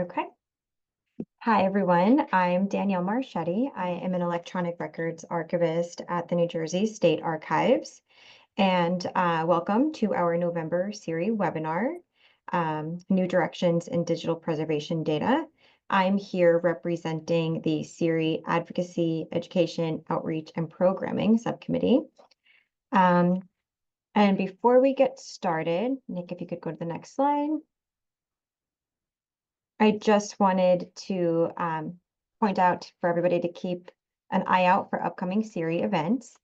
Okay. Hi, everyone. I'm Danielle Marchetti. I am an electronic records archivist at the New Jersey State Archives. And welcome to our November SERI webinar, New Directions in Digital Preservation Data. I'm here representing the SERI Advocacy, Education, Outreach, and Programming Subcommittee. And before we get started, Nick, if you could go to the next slide. I just wanted to point out for everybody to keep an eye out for upcoming SERI events.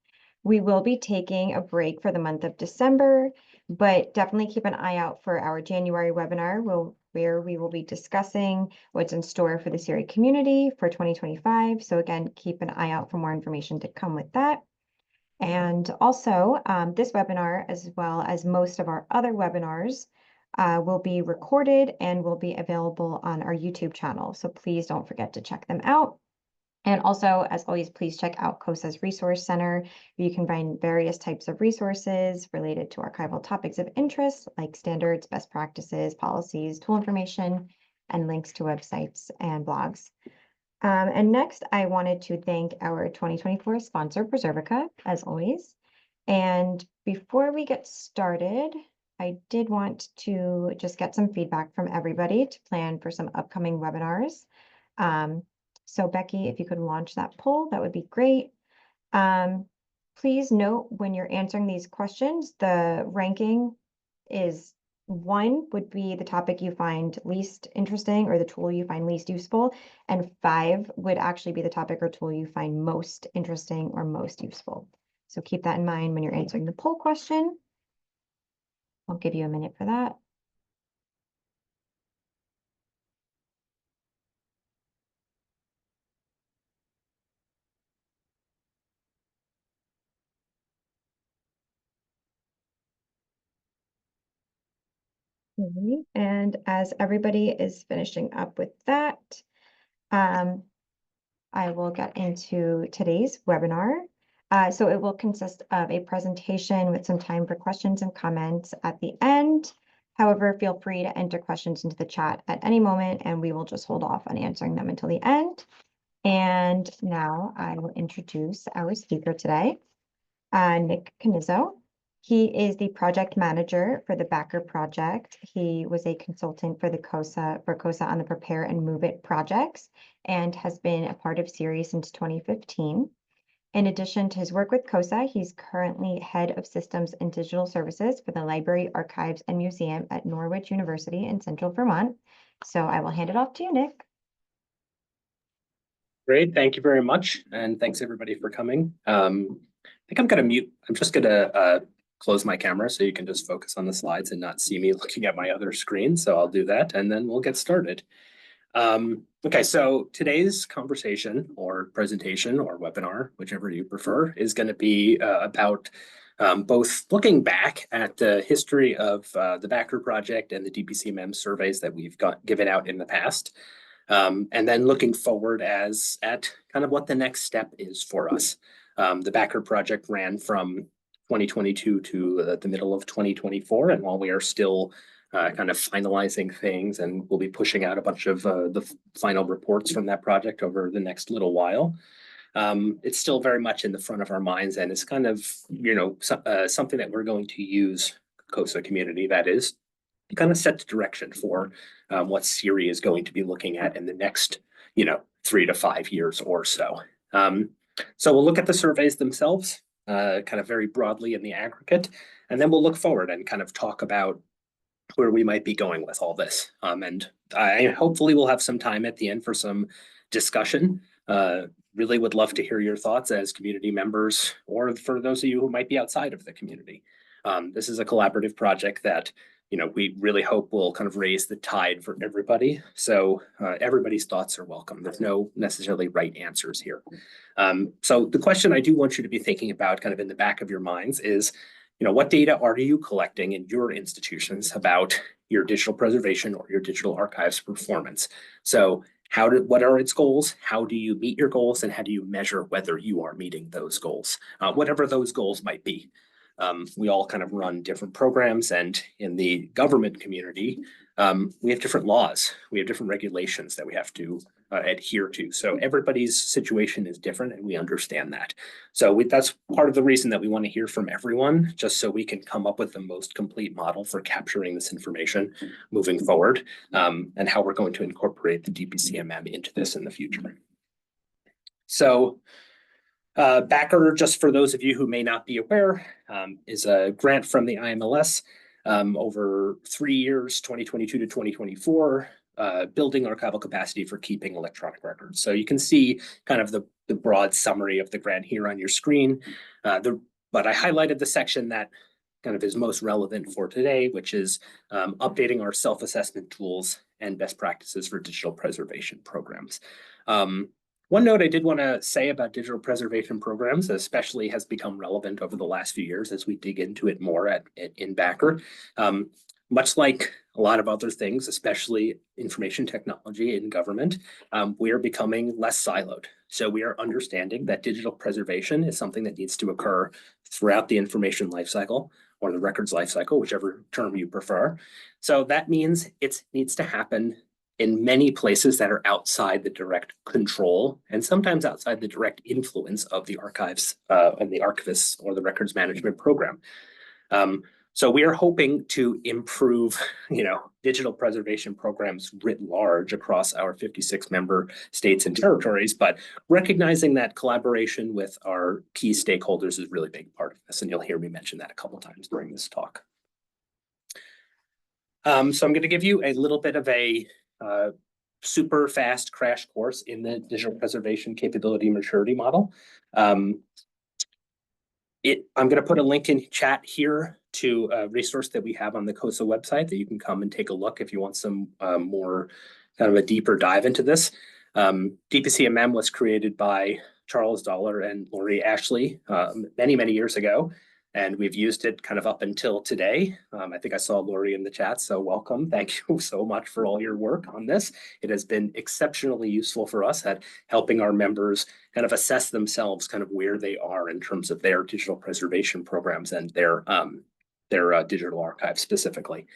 We will be taking a break for the month of December, but definitely keep an eye out for our January webinar where we will be discussing what's in store for the SERI community for 2025. So again, keep an eye out for more information to come with that. And also, this webinar, as well as most of our other webinars, will be recorded and will be available on our YouTube channel. So please don't forget to check them out. And also, as always, please check out CoSA's Resource Center, where you can find various types of resources related to archival topics of interest, like standards, best practices, policies, tool information, and links to websites and blogs. And next, I wanted to thank our 2024 sponsor, Preservica, as always. And before we get started, I did want to just get some feedback from everybody to plan for some upcoming webinars. So Becky, if you could launch that poll, that would be great. Please note when you're answering these questions, the ranking is 1 would be the topic you find least interesting or the tool you find least useful, and 5 would actually be the topic or tool you find most interesting or most useful. So keep that in mind when you're answering the poll question. I'll give you a minute for that. And as everybody is finishing up with that, I will get into today's webinar. So it will consist of a presentation with some time for questions and comments at the end. However, feel free to enter questions into the chat at any moment, and we will just hold off on answering them until the end. And now I will introduce our speaker today, Nick Canizzo. He is the project manager for the Backer project. He was a consultant for CoSA on the Prepare and Move It projects and has been a part of SERI since 2015. In addition to his work with CoSA, he's currently head of systems and digital services for the Library, Archives, and Museum at Norwich University in Central Vermont. So I will hand it off to you, Nick. Great, thank you very much. And thanks everybody for coming. I think I'm gonna mute. I'm just gonna close my camera so you can just focus on the slides and not see me looking at my other screen. So I'll do that and then we'll get started. Okay, so today's conversation or presentation or webinar, whichever you prefer, is going to be about both looking back at the history of the Backer project and the DPCMM surveys that we've given out in the past, and then looking forward at kind of what the next step is for us. The Backer project ran from 2022 to the middle of 2024, and while we are still kind of finalizing things, and we'll be pushing out a bunch of the final reports from that project over the next little while. It's still very much in the front of our minds, and it's kind of, something that we're going to use, CoSA community, that is, to kind of set the direction for what SERI is going to be looking at in the next, 3 to 5 years or so. So we'll look at the surveys themselves, kind of very broadly in the aggregate, and then we'll look forward and kind of talk about where we might be going with all this. And I hopefully will have some time at the end for some discussion. Really would love to hear your thoughts as community members, or for those of you who might be outside of the community. This is a collaborative project that, we really hope will kind of raise the tide for everybody. So everybody's thoughts are welcome. There's no necessarily right answers here. So the question I do want you to be thinking about kind of in the back of your minds is, what data are you collecting in your institutions about your digital preservation or your digital archives performance? So what are its goals? How do you meet your goals? And how do you measure whether you are meeting those goals? Whatever those goals might be. We all kind of run different programs, and in the government community, We have different laws, we have different regulations that we have to adhere to. So everybody's situation is different, and we understand that. So that's part of the reason that we want to hear from everyone, just so we can come up with the most complete model for capturing this information moving forward, and how we're going to incorporate the DPCMM into this in the future. So Backer, just for those of you who may not be aware, is a grant from the IMLS over 3 years, 2022 to 2024, building archival capacity for keeping electronic records. So you can see kind of the broad summary of the grant here on your screen. But I highlighted the section that kind of is most relevant for today, which is updating our self-assessment tools and best practices for digital preservation programs. One note I did want to say about digital preservation programs, especially has become relevant over the last few years as we dig into it more in Backer. Much like a lot of other things, especially information technology in government, we are becoming less siloed. So we are understanding that digital preservation is something that needs to occur throughout the information lifecycle, or the records lifecycle, whichever term you prefer. So that means it needs to happen in many places that are outside the direct control and sometimes outside the direct influence of the archives and the archivists or the records management program. So we are hoping to improve, digital preservation programs writ large across our 56 member states and territories, but recognizing that collaboration with our key stakeholders is a really big part of this, and you'll hear me mention that a couple times during this talk. So I'm going to give you a little bit of a super fast crash course in the digital preservation capability maturity model. I'm going to put a link in chat here to a resource that we have on the CoSA website that you can come and take a look if you want some more kind of a deeper dive into this. DPCMM was created by Charles Dollar and Lori Ashley many, many years ago. And we've used it kind of up until today. I think I saw Lori in the chat, so welcome. Thank you so much for all your work on this. It has been exceptionally useful for us at helping our members kind of assess themselves, kind of where they are in terms of their digital preservation programs and their digital archive specifically.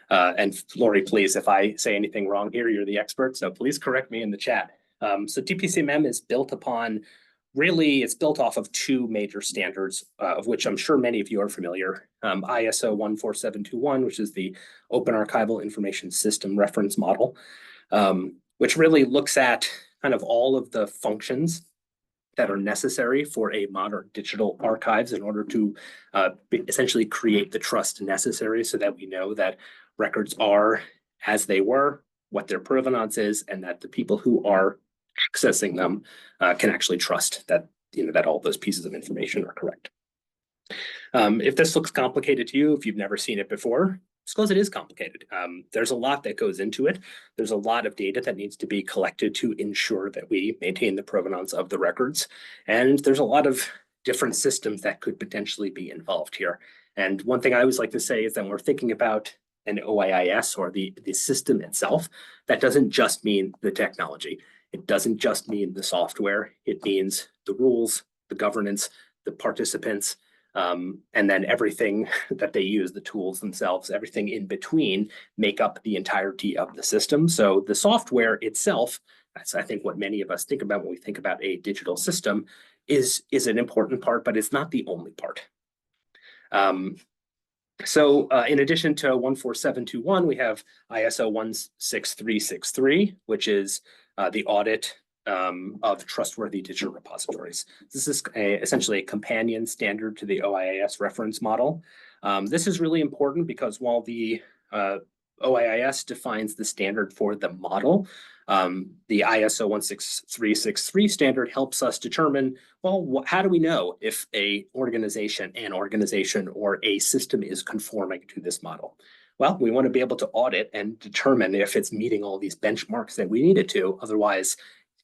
And Lori, please, if I say anything wrong here, you're the expert, so please correct me in the chat. So DPCMM is built upon it's built off of two major standards, of which I'm sure many of you are familiar. ISO 14721, which is the Open Archival Information System Reference Model, which really looks at kind of all of the functions that are necessary for a modern digital archives in order to essentially create the trust necessary so that we know that records are as they were, what their provenance is, and that the people who are accessing them can actually trust that that all those pieces of information are correct. If this looks complicated to you, if you've never seen it before, it's because it is complicated. There's a lot that goes into it. There's a lot of data that needs to be collected to ensure that we maintain the provenance of the records. And there's a lot of different systems that could potentially be involved here. And one thing I always like to say is that when we're thinking about an OIIS or the system itself, that doesn't just mean the technology. It doesn't just mean the software. It means the rules, the governance, the participants, and then everything that they use, the tools themselves, everything in between make up the entirety of the system. So the software itself, that's I think what many of us think about when we think about a digital system, is an important part, but it's not the only part. So in addition to 14721, we have ISO 16363, which is the audit of trustworthy digital repositories. This is essentially a companion standard to the OIIS reference model. This is really important because while the OIIS defines the standard for the model, the ISO 16363 standard helps us determine, well, how do we know if an organization or a system is conforming to this model? Well, we want to be able to audit and determine if it's meeting all these benchmarks that we need it to. Otherwise,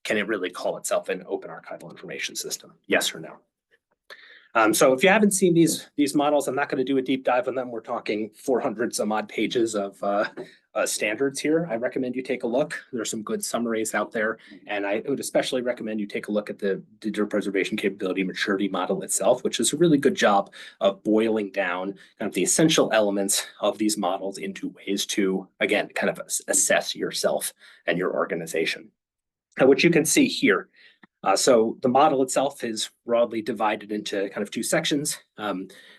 can it really call itself an open archival information system? Yes or no? So if you haven't seen these models, I'm not going to do a deep dive on them. We're talking 400 some odd pages of standards here. I recommend you take a look. There's some good summaries out there, and I would especially recommend you take a look at the digital preservation capability maturity model itself, which is a really good job of boiling down kind of the essential elements of these models into ways to, again, kind of assess yourself and your organization. Which you can see here. So the model itself is broadly divided into kind of two sections.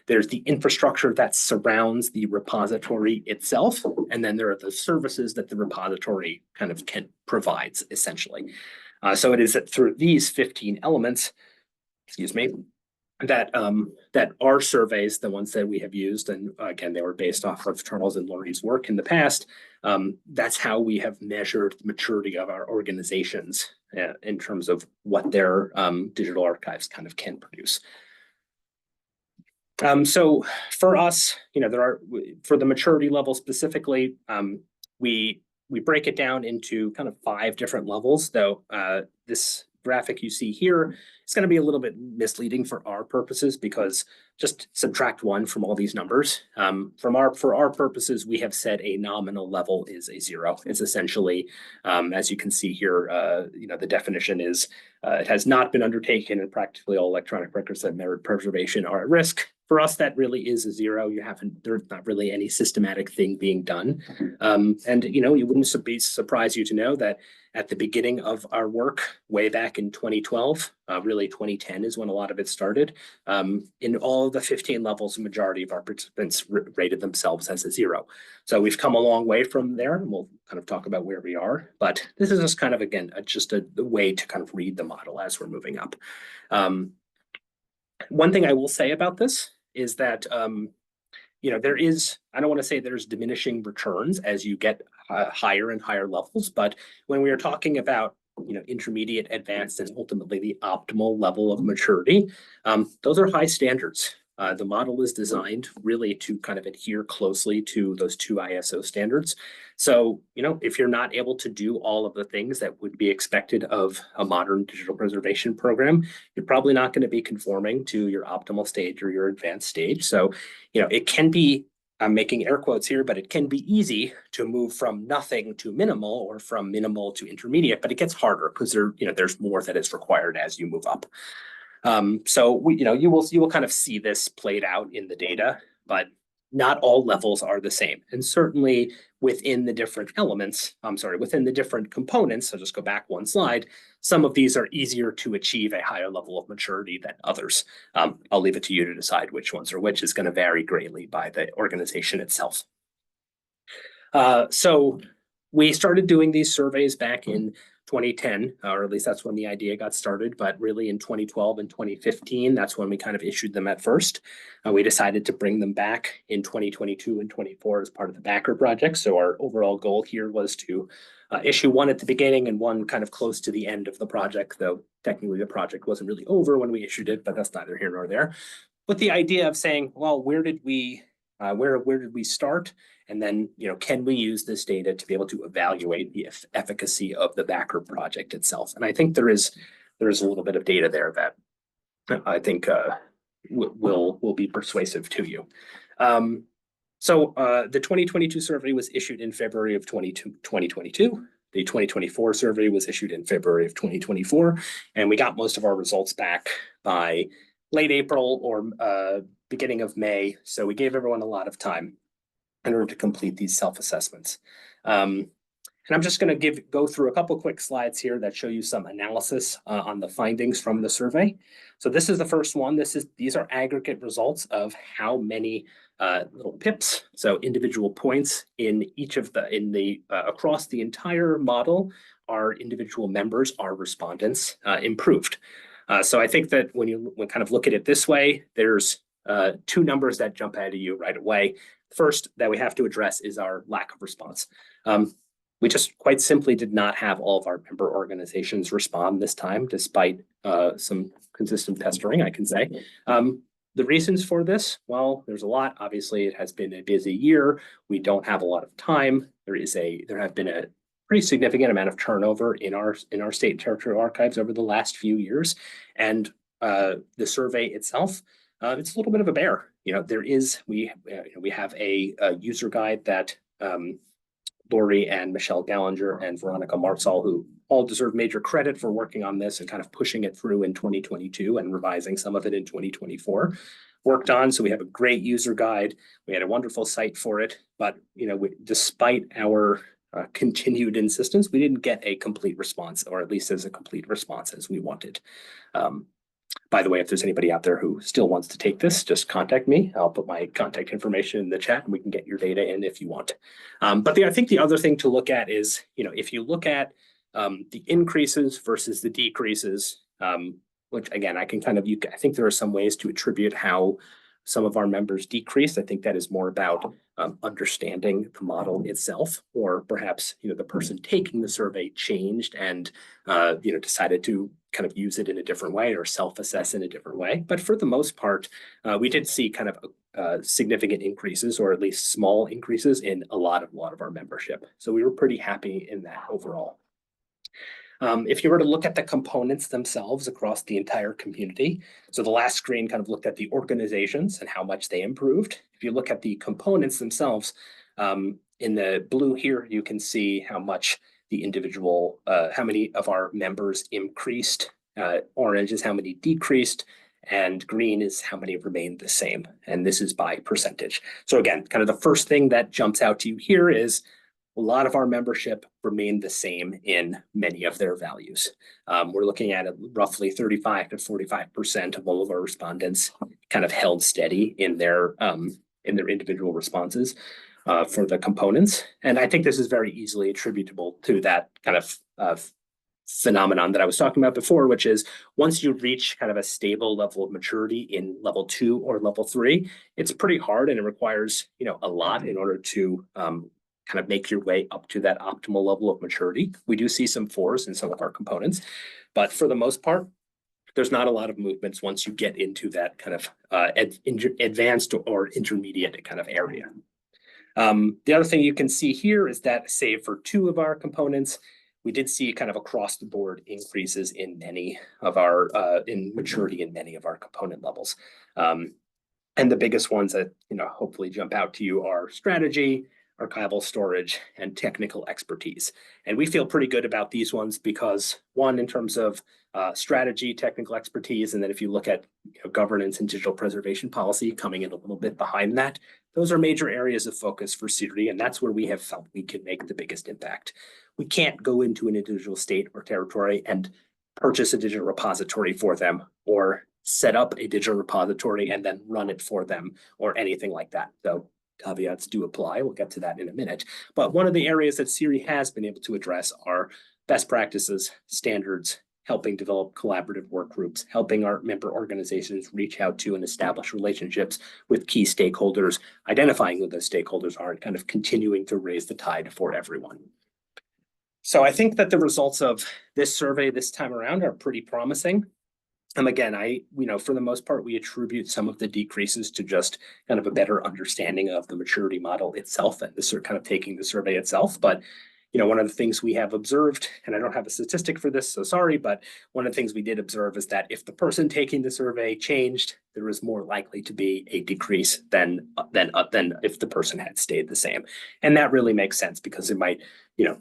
There's the infrastructure that surrounds the repository itself, and then there are the services that the repository kind of provides, essentially. So it is that through these 15 elements, excuse me, that our surveys, the ones that we have used, and again, they were based off of Charles and Laurie's work in the past. That's how we have measured the maturity of our organizations in terms of what their digital archives kind of can produce. So for us, for the maturity level specifically, we break it down into kind of 5 different levels, though this graphic you see here is going to be a little bit misleading for our purposes because just subtract 1 from all these numbers. For our purposes, we have said a nominal level is a 0. It's essentially, as you can see here, the definition is it has not been undertaken, and practically all electronic records that merit preservation are at risk. For us, that really is a 0. There's not really any systematic thing being done. And it wouldn't be surprise you to know that at the beginning of our work, way back in 2012, really 2010 is when a lot of it started. In all of the 15 levels, the majority of our participants rated themselves as a 0. So we've come a long way from there, and we'll kind of talk about where we are. But this is just kind of, again, just a way to kind of read the model as we're moving up. One thing I will say about this is that there is, I don't want to say there's diminishing returns as you get higher and higher levels, but when we are talking about intermediate, advanced, and ultimately the optimal level of maturity, those are high standards. The model is designed really to kind of adhere closely to those 2 ISO standards. So, if you're not able to do all of the things that would be expected of a modern digital preservation program, you're probably not going to be conforming to your optimal stage or your advanced stage. So, it can be, I'm making air quotes here, but it can be easy to move from nothing to minimal or from minimal to intermediate, but it gets harder because there's more that is required as you move up. So you will kind of see this played out in the data, but not all levels are the same. And certainly within the different within the different components, so just go back 1 slide, some of these are easier to achieve a higher level of maturity than others. I'll leave it to you to decide which ones are which. Is going to vary greatly by the organization itself. So we started doing these surveys back in 2010, or at least that's when the idea got started, but really in 2012 and 2015, that's when we kind of issued them at first. We decided to bring them back in 2022 and 24 as part of the backer project. So our overall goal here was to issue 1 at the beginning and 1 kind of close to the end of the project, though technically the project wasn't really over when we issued it, but that's neither here nor there. With the idea of saying, well, where did we start? And then, can we use this data to be able to evaluate the efficacy of the backer project itself? And I think there is a little bit of data there that I think will be persuasive to you. So the 2022 survey was issued in February of 2022. The 2024 survey was issued in February of 2024, and we got most of our results back by late April or beginning of May. So we gave everyone a lot of time in order to complete these self-assessments. And I'm just going to go through a couple quick slides here that show you some analysis on the findings from the survey. So this is the first one. These are aggregate results of how many little pips, so individual points in each of across the entire model, our individual members, our respondents, improved. So I think that when you kind of look at it this way, there's 2 numbers that jump out at you right away. First that we have to address is our lack of response. We just quite simply did not have all of our member organizations respond this time, despite some consistent pestering, I can say. The reasons for this, well, there's a lot. Obviously, it has been a busy year. We don't have a lot of time. There have been a pretty significant amount of turnover in our state and territorial archives over the last few years. And the survey itself, it's a little bit of a bear. We have a user guide that Lori and Michelle Gallinger and Veronica Martzall, who all deserve major credit for working on this and kind of pushing it through in 2022 and revising some of it in 2024. Worked on, so we have a great user guide. We had a wonderful site for it, but despite our continued insistence, we didn't get a complete response, or at least as a complete response as we wanted. By the way, if there's anybody out there who still wants to take this, just contact me. I'll put my contact information in the chat and we can get your data in if you want. I think the other thing to look at is, if you look at the increases versus the decreases, which again, I think there are some ways to attribute how some of our members decreased. I think that is more about understanding the model itself, or perhaps the person taking the survey changed and decided to kind of use it in a different way or self-assess in a different way. But for the most part, we did see kind of significant increases, or at least small increases in a lot of our membership. So we were pretty happy in that overall. If you were to look at the components themselves across the entire community, so the last screen kind of looked at the organizations and how much they improved. If you look at the components themselves, in the blue here, you can see how much the individual, how many of our members increased. Orange is how many decreased, and green is how many remained the same. And this is by percentage. So again, kind of the first thing that jumps out to you here is a lot of our membership remained the same in many of their values. We're looking at roughly 35 to 45% of all of our respondents kind of held steady in their individual responses for the components. And I think this is very easily attributable to that kind of phenomenon that I was talking about before, which is once you reach kind of a stable level of maturity in level 2 or level 3, it's pretty hard and it requires a lot in order to kind of make your way up to that optimal level of maturity. We do see some 4s in some of our components, but for the most part, there's not a lot of movements once you get into that kind of advanced or intermediate kind of area. The other thing you can see here is that, save for 2 of our components, we did see kind of across the board increases in many of our in maturity in many of our component levels. And the biggest ones that hopefully jump out to you are strategy, archival storage, and technical expertise. And we feel pretty good about these ones because, one, in terms of strategy, technical expertise, and then if you look at governance and digital preservation policy coming in a little bit behind that, those are major areas of focus for SERI, and that's where we have felt we can make the biggest impact. We can't go into an individual state or territory and purchase a digital repository for them, or set up a digital repository and then run it for them, or anything like that. So caveats do apply. We'll get to that in a minute. But one of the areas that SERI has been able to address are best practices, standards, helping develop collaborative work groups, helping our member organizations reach out to and establish relationships with key stakeholders, identifying who those stakeholders are, and kind of continuing to raise the tide for everyone. So I think that the results of this survey this time around are pretty promising. And again, for the most part, we attribute some of the decreases to just kind of a better understanding of the maturity model itself and this kind of taking the survey itself. But one of the things we have observed, and I don't have a statistic for this, so sorry, but one of the things we did observe is that if the person taking the survey changed, there was more likely to be a decrease than if the person had stayed the same. And that really makes sense because it might,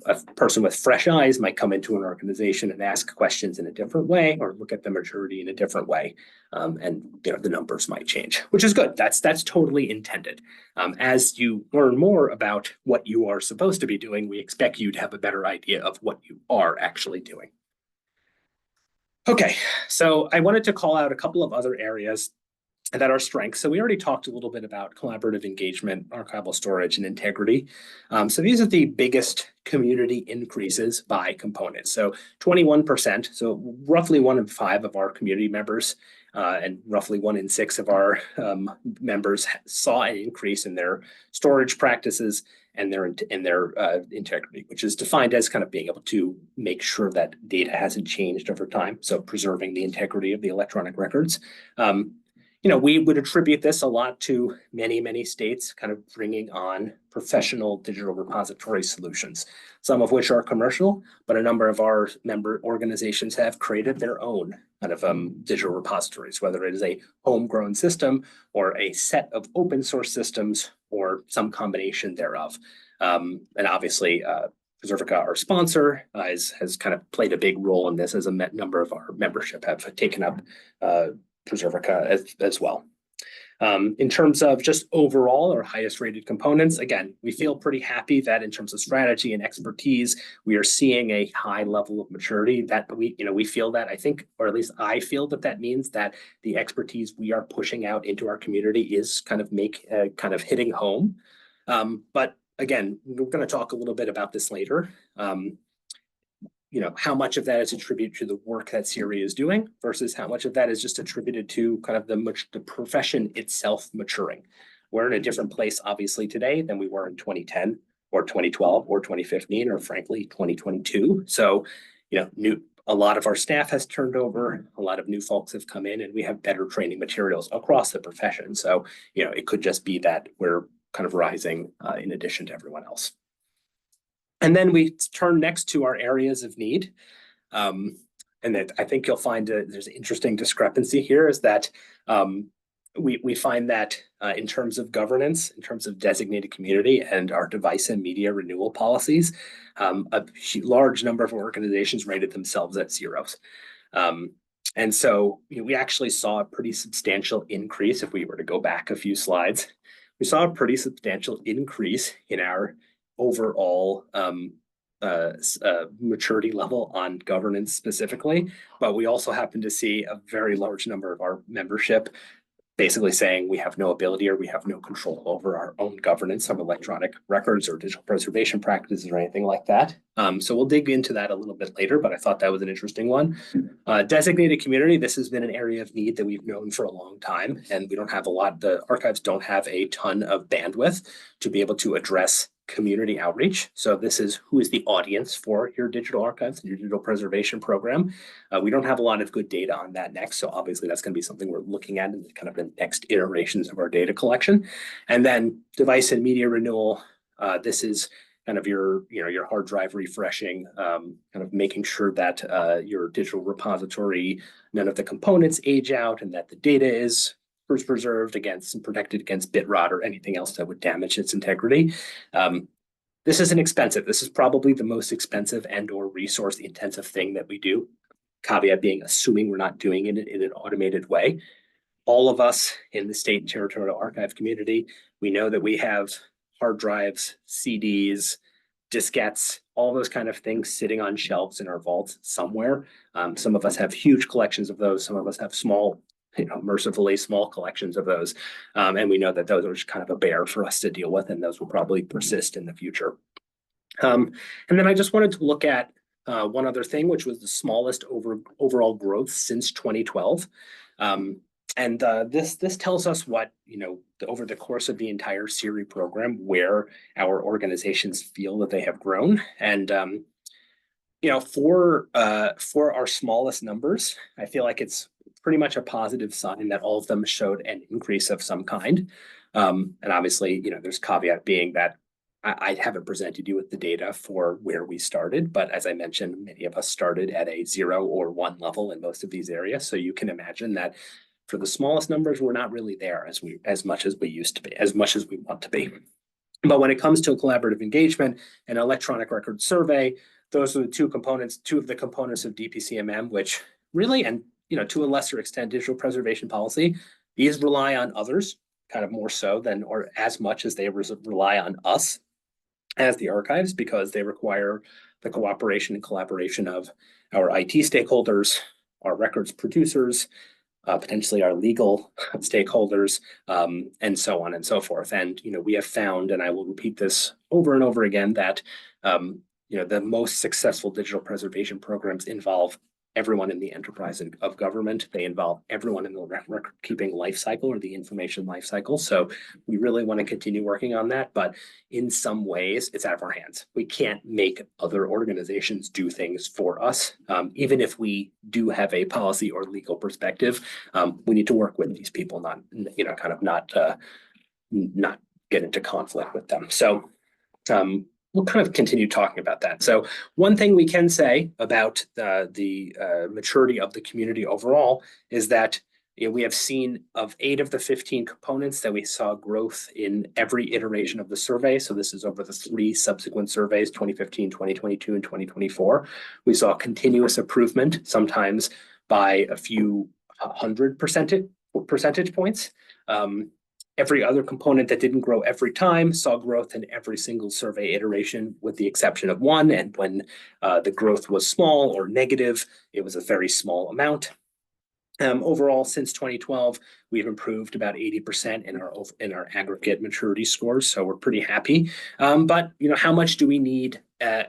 a person with fresh eyes might come into an organization and ask questions in a different way, or look at the maturity in a different way. And the numbers might change, which is good. That's totally intended. As you learn more about what you are supposed to be doing, we expect you to have a better idea of what you are actually doing. Okay, so I wanted to call out a couple of other areas that are strengths. So we already talked a little bit about collaborative engagement, archival storage, and integrity. So these are the biggest community increases by component. So 21%, so roughly 1 in 5 of our community members and roughly 1 in 6 of our members saw an increase in their storage practices and their integrity, which is defined as kind of being able to make sure that data hasn't changed over time. So preserving the integrity of the electronic records. We would attribute this a lot to many states kind of bringing on professional digital repository solutions, some of which are commercial, but a number of our member organizations have created their own kind of digital repositories, whether it is a homegrown system or a set of open source systems or some combination thereof. And obviously, Preservica, our sponsor, has kind of played a big role in this, as a number of our membership have taken up Preservica as well. In terms of just overall our highest rated components, again, we feel pretty happy that in terms of strategy and expertise, we are seeing a high level of maturity that we feel that, I think, or at least I feel that means that the expertise we are pushing out into our community is kind of hitting home. But again, we're going to talk a little bit about this later. How much of that is attributed to the work that SERI is doing versus how much of that is just attributed to kind of the profession itself maturing. We're in a different place, obviously, today than we were in 2010 or 2012 or 2015 or frankly 2022. So, a lot of our staff has turned over, a lot of new folks have come in, and we have better training materials across the profession. So, it could just be that we're kind of rising in addition to everyone else. And then we turn next to our areas of need. And I think you'll find there's an interesting discrepancy here, is that we find that in terms of governance, in terms of designated community and our device and media renewal policies, a large number of organizations rated themselves at zeros. And so we actually saw a pretty substantial increase. If we were to go back a few slides, we saw a pretty substantial increase in our overall maturity level on governance specifically, but we also happen to see a very large number of our membership basically saying we have no ability or we have no control over our own governance of electronic records or digital preservation practices or anything like that. So we'll dig into that a little bit later, but I thought that was an interesting one. Designated community, this has been an area of need that we've known for a long time, and we don't have the archives don't have a ton of bandwidth to be able to address community outreach. So this is who is the audience for your digital archives and your digital preservation program. We don't have a lot of good data on that next. So obviously that's going to be something we're looking at in kind of the next iterations of our data collection. And then device and media renewal. This is kind of your hard drive refreshing, kind of making sure that your digital repository, none of the components age out and that the data is preserved against and protected against bit rot or anything else that would damage its integrity. This isn't expensive. This is probably the most expensive and or resource intensive thing that we do. Caveat being, assuming we're not doing it in an automated way. All of us in the state and territorial archive community, we know that we have hard drives, CDs, diskettes, all those kind of things sitting on shelves in our vaults somewhere. Some of us have huge collections of those. Some of us have small, mercifully small collections of those. And we know that those are just kind of a bear for us to deal with, and those will probably persist in the future. And then I just wanted to look at one other thing, which was the smallest overall growth since 2012. And this tells us what, over the course of the entire SERI program, where our organizations feel that they have grown. And, for our smallest numbers, I feel like it's pretty much a positive sign that all of them showed an increase of some kind. And obviously, there's caveat being that I haven't presented you with the data for where we started, but as I mentioned, many of us started at a 0 or 1 level in most of these areas. So you can imagine that for the smallest numbers, we're not really there as much as we used to be, as much as we want to be. But when it comes to collaborative engagement and electronic record survey, those are the two of the components of DPCMM, which really, and to a lesser extent, digital preservation policy, these rely on others, kind of more so than or as much as they rely on us as the archives, because they require the cooperation and collaboration of our IT stakeholders, our records producers, potentially our legal stakeholders, and so on and so forth. And, we have found, and I will repeat this over and over again, that, the most successful digital preservation programs involve everyone in the enterprise of government. They involve everyone in the record keeping life cycle or the information life cycle. So we really want to continue working on that, but in some ways it's out of our hands. We can't make other organizations do things for us. Even if we do have a policy or legal perspective, we need to work with these people, not get into conflict with them. So we'll kind of continue talking about that. So one thing we can say about the maturity of the community overall is that We have seen of 8 of the 15 components that we saw growth in every iteration of the survey. So this is over the 3 subsequent surveys, 2015, 2022, and 2024. We saw continuous improvement, sometimes by a few hundred percentage points. Every other component that didn't grow every time saw growth in every single survey iteration, with the exception of one. And when the growth was small or negative, it was a very small amount. Overall, since 2012, we've improved about 80% in our aggregate maturity scores, so we're pretty happy. But how much do we need?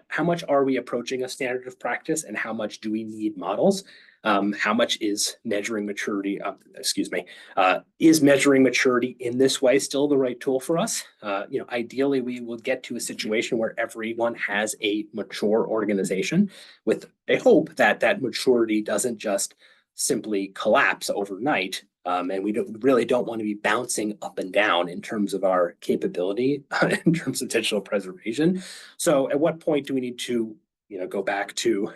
How much are we approaching a standard of practice, and how much do we need models? How much is measuring maturity? Is measuring maturity in this way still the right tool for us? Ideally, we will get to a situation where everyone has a mature organization, with a hope that that maturity doesn't just simply collapse overnight. And we really don't want to be bouncing up and down in terms of our capability, in terms of digital preservation. So at what point do we need to go back to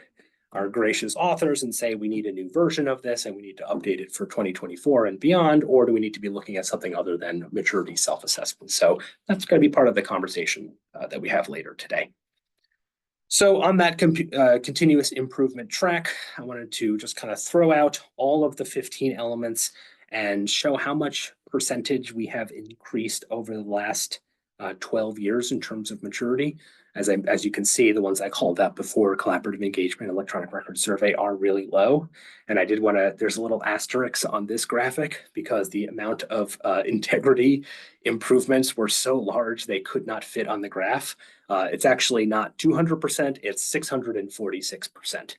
our gracious authors and say we need a new version of this and we need to update it for 2024 and beyond? Or do we need to be looking at something other than maturity self-assessment? So that's going to be part of the conversation that we have later today. So on that continuous improvement track, I wanted to just kind of throw out all of the 15 elements and show how much percentage we have increased over the last 12 years in terms of maturity. As you can see, the ones I called out before, collaborative engagement, electronic record survey, are really low. And I did want to, there's a little asterisk on this graphic because the amount of integrity improvements were so large they could not fit on the graph. It's actually not 200%, it's 646%.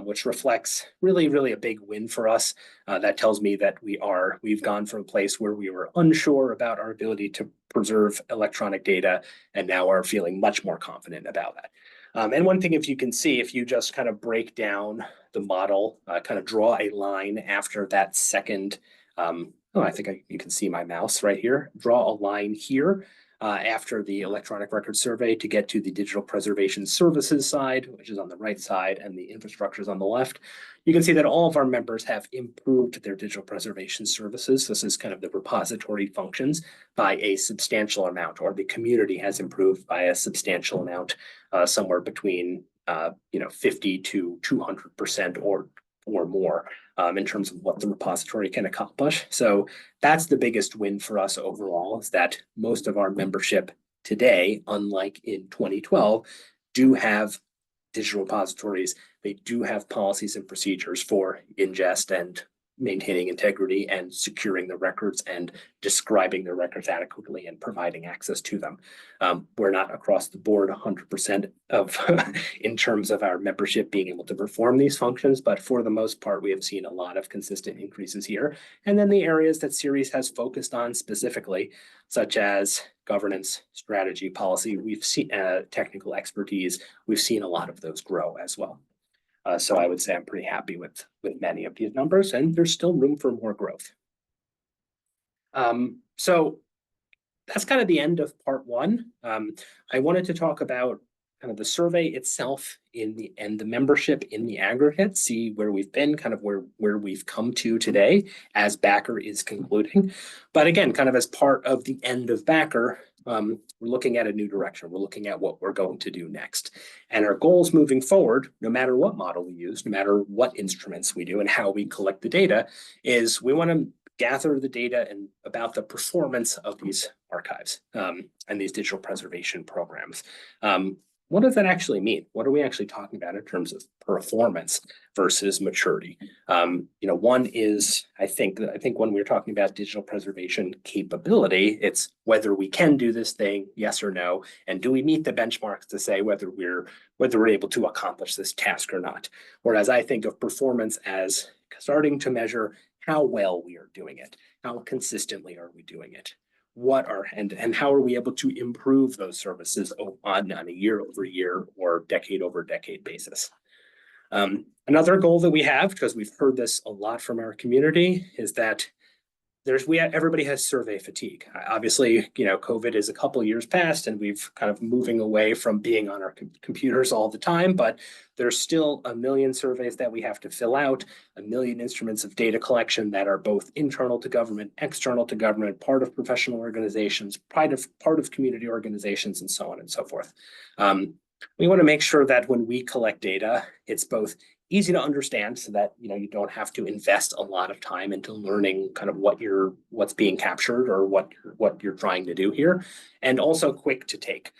Which reflects really a big win for us. That tells me that we've gone from a place where we were unsure about our ability to preserve electronic data, and now are feeling much more confident about that. And one thing, if you can see, if you just kind of break down the model, kind of draw a line after that second, I think you can see my mouse right here, draw a line here. After the electronic record survey to get to the digital preservation services side, which is on the right side, and the infrastructure is on the left, you can see that all of our members have improved their digital preservation services. This is kind of the repository functions by a substantial amount, or the community has improved by a substantial amount, somewhere between 50 to 200% or more. In terms of what the repository can accomplish. So that's the biggest win for us overall, is that most of our membership today, unlike in 2012, do have digital repositories. They do have policies and procedures for ingest and maintaining integrity and securing the records and describing the records adequately and providing access to them. We're not across the board 100% of in terms of our membership being able to perform these functions, but for the most part, we have seen a lot of consistent increases here. And then the areas that SERI has focused on specifically, such as governance, strategy, policy, we've seen technical expertise, we've seen a lot of those grow as well. So I would say I'm pretty happy with many of these numbers, and there's still room for more growth. So that's kind of the end of part one. I wanted to talk about kind of the survey itself and the membership in the aggregate, see where we've been, kind of where we've come to today as Backer is concluding. But again, kind of as part of the end of Backer, we're looking at a new direction. We're looking at what we're going to do next. And our goals moving forward, no matter what model we use, no matter what instruments we do and how we collect the data, is we want to gather the data and about the performance of these archives and these digital preservation programs. What does that actually mean? What are we actually talking about in terms of performance versus maturity? One is, I think when we're talking about digital preservation capability, it's whether we can do this thing, yes or no, and do we meet the benchmarks to say whether we're able to accomplish this task or not. Whereas I think of performance as starting to measure how well we are doing it, how consistently are we doing it. And how are we able to improve those services on a year over year or decade over decade basis? Another goal that we have, because we've heard this a lot from our community, is that everybody has survey fatigue. Obviously, COVID is a couple years past and we've kind of moving away from being on our computers all the time, but there's still a million surveys that we have to fill out, a million instruments of data collection that are both internal to government, external to government, part of professional organizations, part of community organizations, and so on and so forth. We want to make sure that when we collect data, it's both easy to understand so that you don't have to invest a lot of time into learning kind of what's being captured or what you're trying to do here, and also quick to take.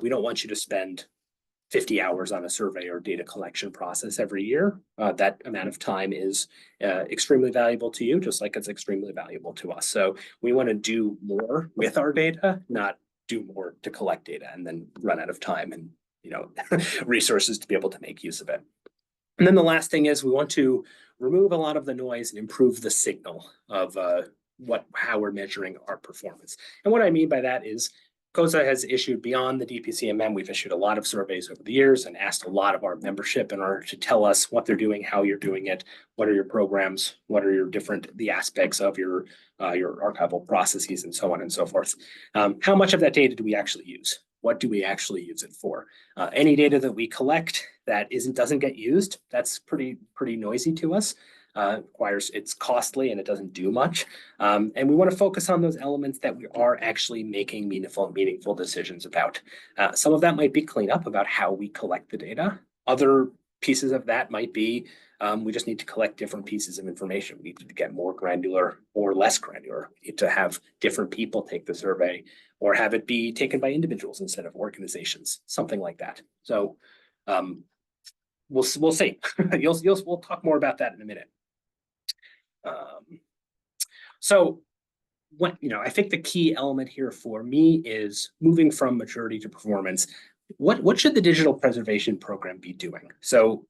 We don't want you to spend 50 hours on a survey or data collection process every year. That amount of time is extremely valuable to you, just like it's extremely valuable to us. So we want to do more with our data, not do more to collect data and then run out of time and resources to be able to make use of it. And then the last thing is we want to remove a lot of the noise and improve the signal of how we're measuring our performance. And what I mean by that is CoSA has issued, beyond the DPCMM, we've issued a lot of surveys over the years and asked a lot of our membership in order to tell us what they're doing, how you're doing it, what are your programs, what are the aspects of your archival processes, and so on and so forth. How much of that data do we actually use? What do we actually use it for? Any data that we collect that doesn't get used, that's pretty noisy to us. It's costly and it doesn't do much. And we want to focus on those elements that we are actually making meaningful decisions about. Some of that might be cleanup about how we collect the data. Other pieces of that might be we just need to collect different pieces of information. We need to get more granular or less granular. We need to have different people take the survey or have it be taken by individuals instead of organizations, something like that. So we'll see. We'll talk more about that in a minute. So I think the key element here for me is moving from maturity to performance. What should the digital preservation program be doing? So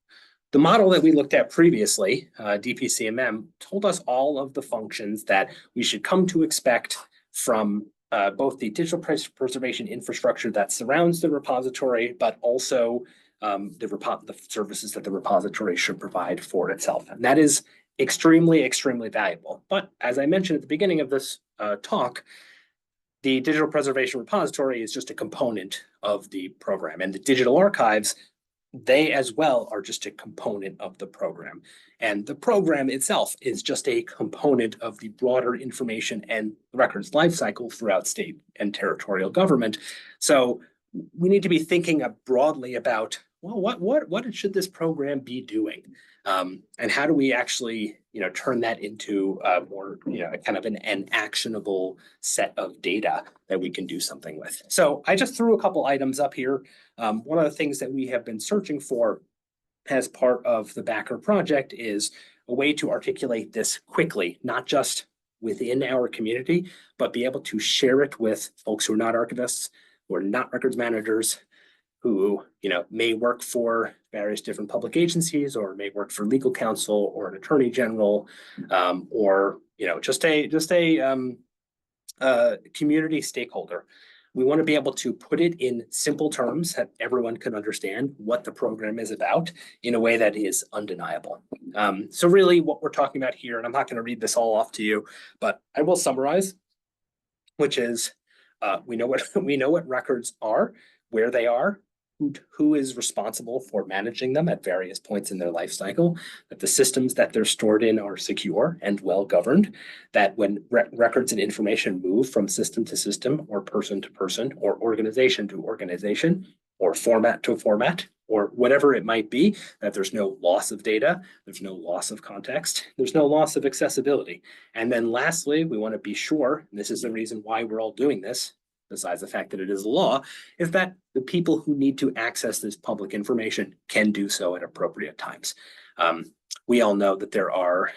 the model that we looked at previously, DPCMM, told us all of the functions that we should come to expect from both the digital preservation infrastructure that surrounds the repository, but also the services that the repository should provide for itself. And that is extremely, extremely valuable. But as I mentioned at the beginning of this talk, the digital preservation repository is just a component of the program, and the digital archives, they as well are just a component of the program. And the program itself is just a component of the broader information and records lifecycle throughout state and territorial government. So we need to be thinking broadly about, well, what should this program be doing? And how do we actually, turn that into more, kind of an actionable set of data that we can do something with? So I just threw a couple items up here. One of the things that we have been searching for as part of the Backer project is a way to articulate this quickly, not just within our community, but be able to share it with folks who are not archivists, who are not records managers, who may work for various different public agencies, or may work for legal counsel or an attorney general, or just a community stakeholder. We want to be able to put it in simple terms that everyone can understand what the program is about in a way that is undeniable. So really what we're talking about here, and I'm not going to read this all off to you, but I will summarize, which is we know what records are, where they are, who is responsible for managing them at various points in their life cycle, that the systems that they're stored in are secure and well governed, that when records and information move from system to system, or person to person, or organization to organization, or format to format, or whatever it might be, that there's no loss of data, there's no loss of context, there's no loss of accessibility. And then lastly, we want to be sure, and this is the reason why we're all doing this, besides the fact that it is a law, is that the people who need to access this public information can do so at appropriate times. We all know that there are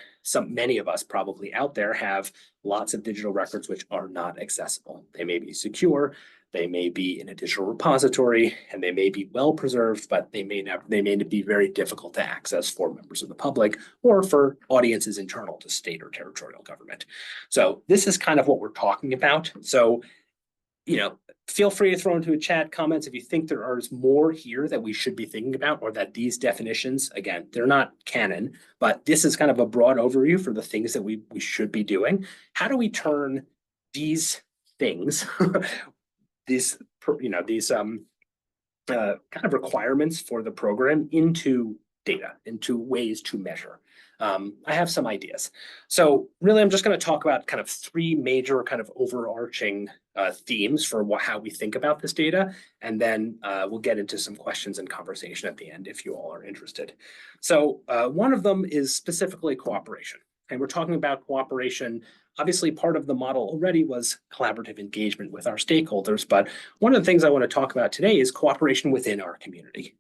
many of us probably out there have lots of digital records which are not accessible. They may be secure, they may be in a digital repository, and they may be well preserved, but they may be very difficult to access for members of the public or for audiences internal to state or territorial government. So this is kind of what we're talking about. So feel free to throw into a chat comments if you think there is more here that we should be thinking about, or that these definitions, again, they're not canon, but this is kind of a broad overview for the things that we should be doing. How do we turn these things, these kind of requirements for the program into data, into ways to measure? I have some ideas. So really, I'm just going to talk about kind of three major kind of overarching themes for how we think about this data. And then we'll get into some questions and conversation at the end if you all are interested. So one of them is specifically cooperation. And we're talking about cooperation. Obviously, part of the model already was collaborative engagement with our stakeholders, but one of the things I want to talk about today is cooperation within our community.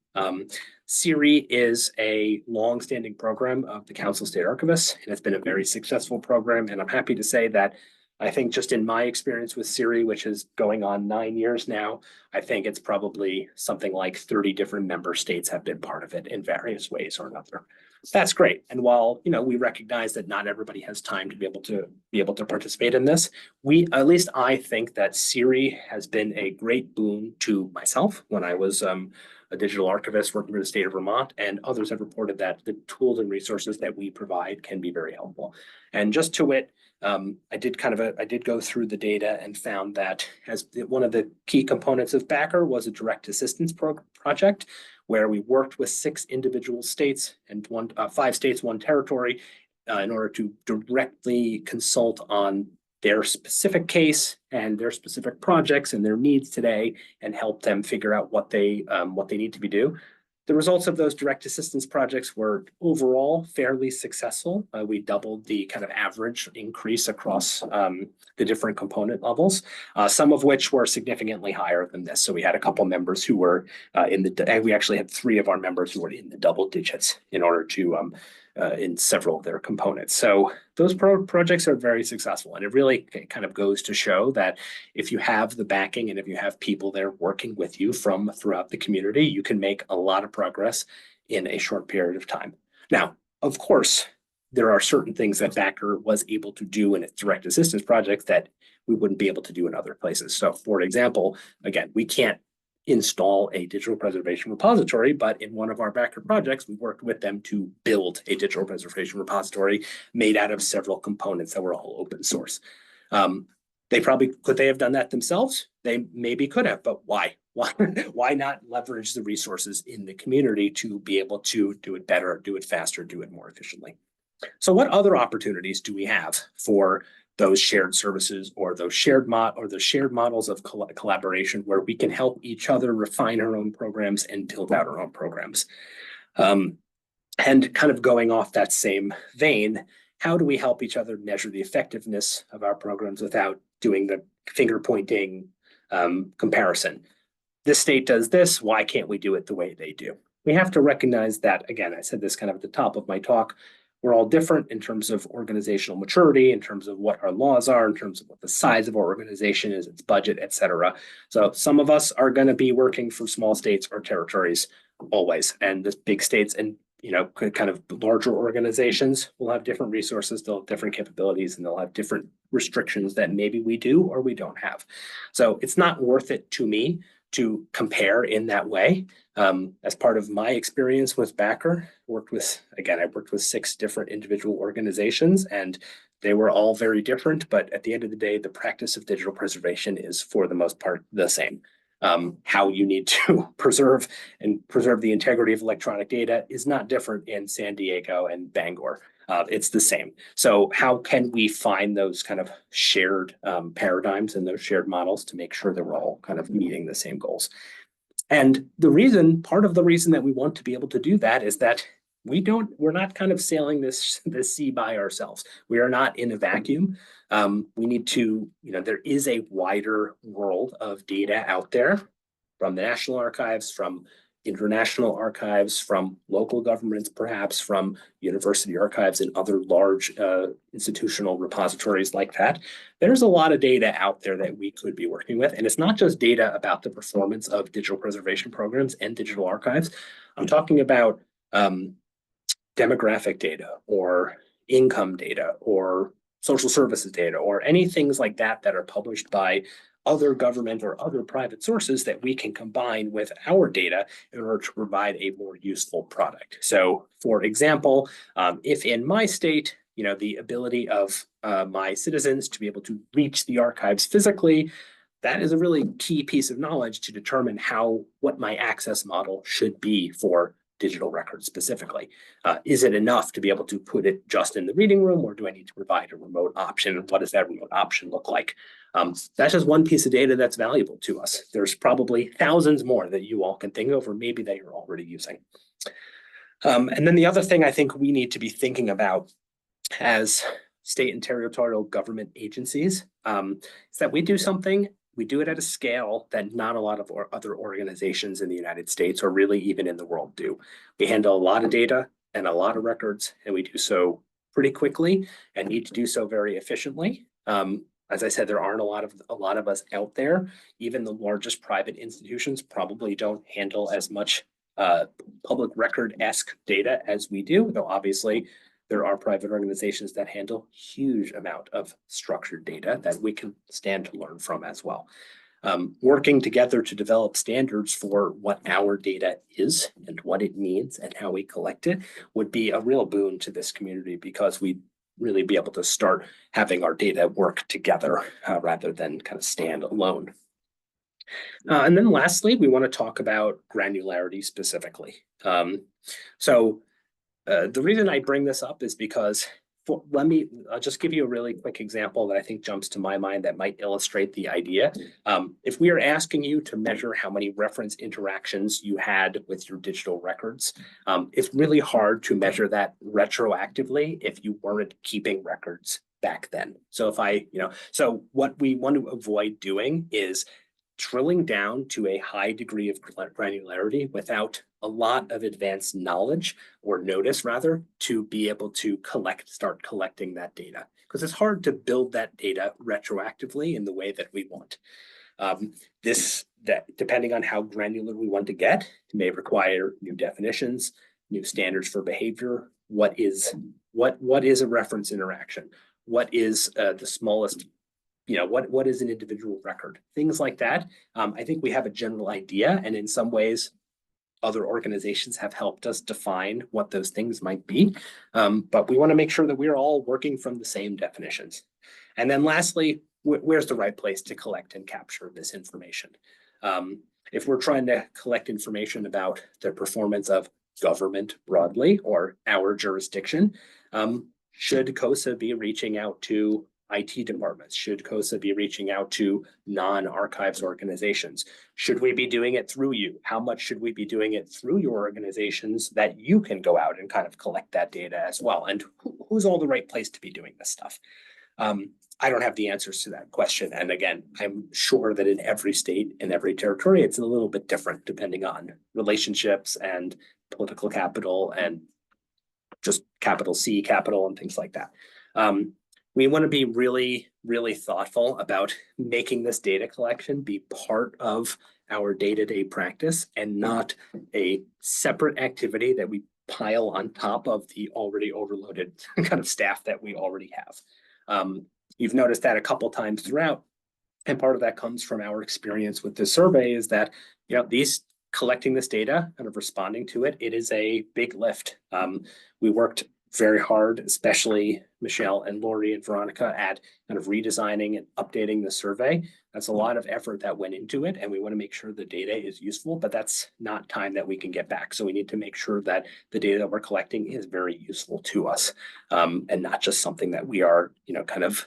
SERI is a long-standing program of the Council of State Archivists, and it's been a very successful program. And I'm happy to say that I think just in my experience with SERI, which is going on 9 years now, I think it's probably something like 30 different member states have been part of it in various ways or another. That's great. And while we recognize that not everybody has time to be able to participate in this, at least I think that SERI has been a great boon to myself when I was a digital archivist working for the state of Vermont, and others have reported that the tools and resources that we provide can be very helpful. And just to wit, I did go through the data and found that as one of the key components of Backer was a direct assistance project, where we worked with 6 individual states and 5 states, 1 territory, in order to directly consult on their specific case and their specific projects and their needs today, and help them figure out what they need to be do. The results of those direct assistance projects were overall fairly successful. We doubled the kind of average increase across the different component levels, some of which were significantly higher than this. So we had a couple members who were we actually had 3 of our members who were in the double digits in order to in several of their components. So those projects are very successful. And it really kind of goes to show that if you have the backing and if you have people there working with you from throughout the community, you can make a lot of progress in a short period of time. Now, of course, there are certain things that Backer was able to do in its direct assistance projects that we wouldn't be able to do in other places. So for example, again, we can't install a digital preservation repository, but in one of our Backer projects, we worked with them to build a digital preservation repository made out of several components that were all open source. Could they have done that themselves? They maybe could have, but why? Why not leverage the resources in the community to be able to do it better, do it faster, do it more efficiently? So what other opportunities do we have for those shared services or those shared models of collaboration where we can help each other refine our own programs and build out our own programs? And kind of going off that same vein, how do we help each other measure the effectiveness of our programs without doing the finger pointing comparison? This state does this, why can't we do it the way they do? We have to recognize that, again, I said this kind of at the top of my talk, we're all different in terms of organizational maturity, in terms of what our laws are, in terms of what the size of our organization is, its budget, et cetera. So some of us are going to be working for small states or territories always, and the big states and kind of larger organizations will have different resources, they'll have different capabilities, and they'll have different restrictions that maybe we do or we don't have. So it's not worth it to me to compare in that way. As part of my experience with Backer, I worked with 6 different individual organizations, and they were all very different, but at the end of the day, the practice of digital preservation is for the most part the same. How you need to preserve the integrity of electronic data is not different in San Diego and Bangor. It's the same. So how can we find those kind of shared paradigms and those shared models to make sure that we're all kind of meeting the same goals? And part of the reason that we want to be able to do that is that we're not kind of sailing this sea by ourselves. We are not in a vacuum. We need to, there is a wider world of data out there from the National Archives, from international archives, from local governments, perhaps from university archives and other large institutional repositories like that. There's a lot of data out there that we could be working with. And it's not just data about the performance of digital preservation programs and digital archives. I'm talking about demographic data or income data or social services data or any things like that that are published by other government or other private sources that we can combine with our data in order to provide a more useful product. So for example, if in my state, the ability of my citizens to be able to reach the archives physically, that is a really key piece of knowledge to determine what my access model should be for digital records specifically. Is it enough to be able to put it just in the reading room, or do I need to provide a remote option? And what does that remote option look like? That's just one piece of data that's valuable to us. There's probably thousands more that you all can think of, or maybe that you're already using. And then the other thing I think we need to be thinking about as state and territorial government agencies is that we do it at a scale that not a lot of other organizations in the United States or really even in the world do. We handle a lot of data and a lot of records, and we do so pretty quickly and need to do so very efficiently. As I said, there aren't a lot of us out there. Even the largest private institutions probably don't handle as much public record-esque data as we do, though obviously there are private organizations that handle huge amount of structured data that we can stand to learn from as well. Working together to develop standards for what our data is and what it means and how we collect it would be a real boon to this community, because we'd really be able to start having our data work together rather than kind of stand alone. And then lastly, we want to talk about granularity specifically. The reason I bring this up is because I'll just give you a really quick example that I think jumps to my mind that might illustrate the idea. If we are asking you to measure how many reference interactions you had with your digital records, it's really hard to measure that retroactively if you weren't keeping records back then. So so what we want to avoid doing is drilling down to a high degree of granularity without a lot of advanced knowledge, or notice rather, to be able to start collecting that data. Because it's hard to build that data retroactively in the way that we want. Depending on how granular we want to get, it may require new definitions, new standards for behavior. What is a reference interaction? What is the smallest what is an individual record? Things like that. I think we have a general idea, and in some ways, other organizations have helped us define what those things might be. But we want to make sure that we're all working from the same definitions. And then lastly, where's the right place to collect and capture this information? If we're trying to collect information about the performance of government broadly or our jurisdiction, should CoSA be reaching out to IT departments? Should CoSA be reaching out to non-archives organizations? Should we be doing it through you? How much should we be doing it through your organizations that you can go out and kind of collect that data as well? And who's all the right place to be doing this stuff? I don't have the answers to that question. And again, I'm sure that in every state and every territory, it's a little bit different depending on relationships and political capital and just capital C capital and things like that. We want to be really, really thoughtful about making this data collection be part of our day-to-day practice and not a separate activity that we pile on top of the already overloaded kind of staff that we already have. You've noticed that a couple times throughout, and part of that comes from our experience with this survey is that, collecting this data, kind of responding to it, it is a big lift. We worked very hard, especially Michelle and Lori and Veronica, at kind of redesigning and updating the survey. That's a lot of effort that went into it, and we want to make sure the data is useful, but that's not time that we can get back. So we need to make sure that the data that we're collecting is very useful to us, and not just something that we are, kind of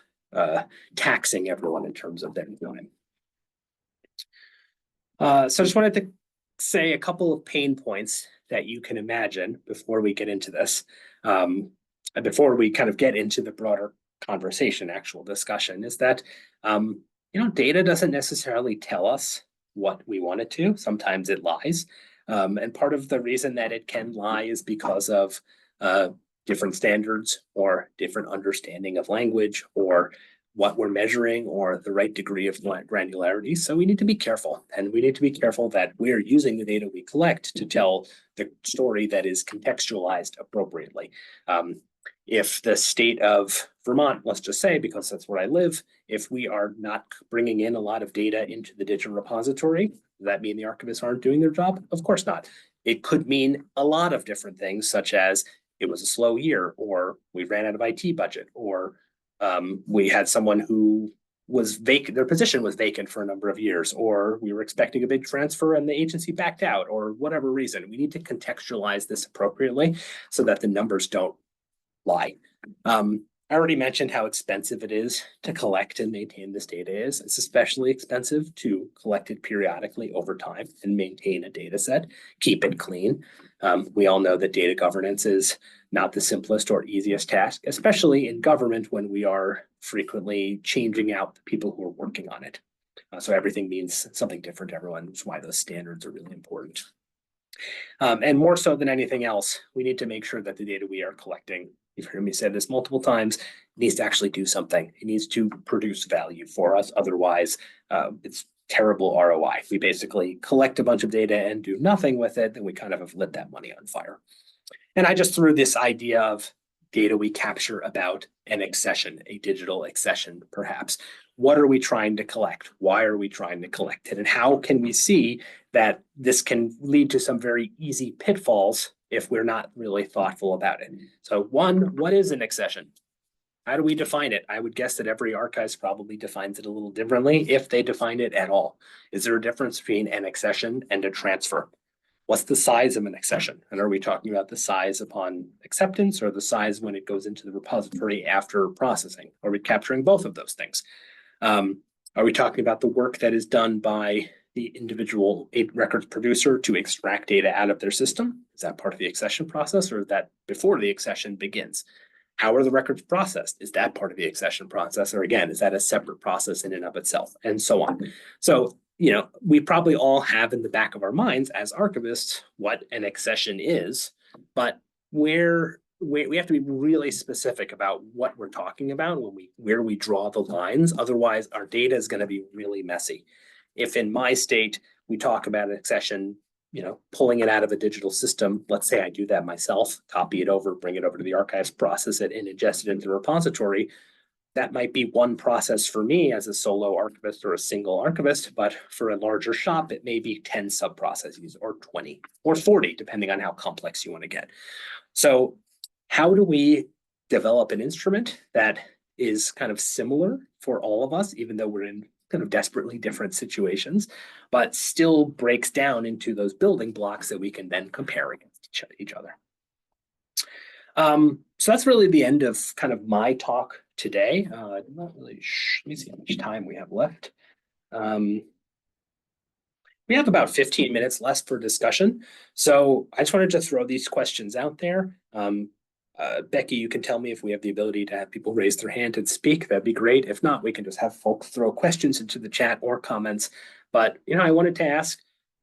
taxing everyone in terms of their time. So I just wanted to say a couple of pain points that you can imagine before we get into this. Before we kind of get into the broader conversation, actual discussion, is that, data doesn't necessarily tell us what we want it to. Sometimes it lies. And part of the reason that it can lie is because of different standards or different understanding of language or what we're measuring or the right degree of granularity. So we need to be careful, and we need to be careful that we're using the data we collect to tell the story that is contextualized appropriately. If the state of Vermont, let's just say, because that's where I live, if we are not bringing in a lot of data into the digital repository, does that mean the archivists aren't doing their job? Of course not. It could mean a lot of different things, such as it was a slow year, or we ran out of IT budget, or we had someone who was vacant, their position was vacant for a number of years, or we were expecting a big transfer and the agency backed out, or whatever reason. We need to contextualize this appropriately so that the numbers don't lie. I already mentioned how expensive it is to collect and maintain this data is. It's especially expensive to collect it periodically over time and maintain a data set, keep it clean. We all know that data governance is not the simplest or easiest task, especially in government when we are frequently changing out the people who are working on it. So everything means something different to everyone, which is why those standards are really important. And more so than anything else, we need to make sure that the data we are collecting, you've heard me say this multiple times, needs to actually do something. It needs to produce value for us. Otherwise, it's terrible ROI. If we basically collect a bunch of data and do nothing with it, then we kind of have lit that money on fire. And I just threw this idea of data we capture about an accession, a digital accession, perhaps. What are we trying to collect? Why are we trying to collect it? And how can we see that this can lead to some very easy pitfalls if we're not really thoughtful about it? So one, what is an accession? How do we define it? I would guess that every archives probably defines it a little differently, if they define it at all. Is there a difference between an accession and a transfer? What's the size of an accession? And are we talking about the size upon acceptance or the size when it goes into the repository after processing? Are we capturing both of those things? Are we talking about the work that is done by the individual records producer to extract data out of their system? Is that part of the accession process, or is that before the accession begins? How are the records processed? Is that part of the accession process? Or again, is that a separate process in and of itself? And so on. So, we probably all have in the back of our minds as archivists what an accession is, but we have to be really specific about what we're talking about where we draw the lines. Otherwise, our data is going to be really messy. If in my state, we talk about an accession, pulling it out of a digital system, let's say I do that myself, copy it over, bring it over to the archives, process it, and ingest it into the repository. That might be one process for me as a solo archivist or a single archivist, but for a larger shop, it may be 10 sub-processes or 20 or 40, depending on how complex you want to get. So how do we develop an instrument that is kind of similar for all of us, even though we're in kind of desperately different situations, but still breaks down into those building blocks that we can then compare against each other? So that's really the end of kind of my talk today. I'm not really let me see how much time we have left. We have about 15 minutes left for discussion. So I just wanted to throw these questions out there. Becky, you can tell me if we have the ability to have people raise their hand and speak. That'd be great. If not, we can just have folks throw questions into the chat or comments. But, I wanted to ask,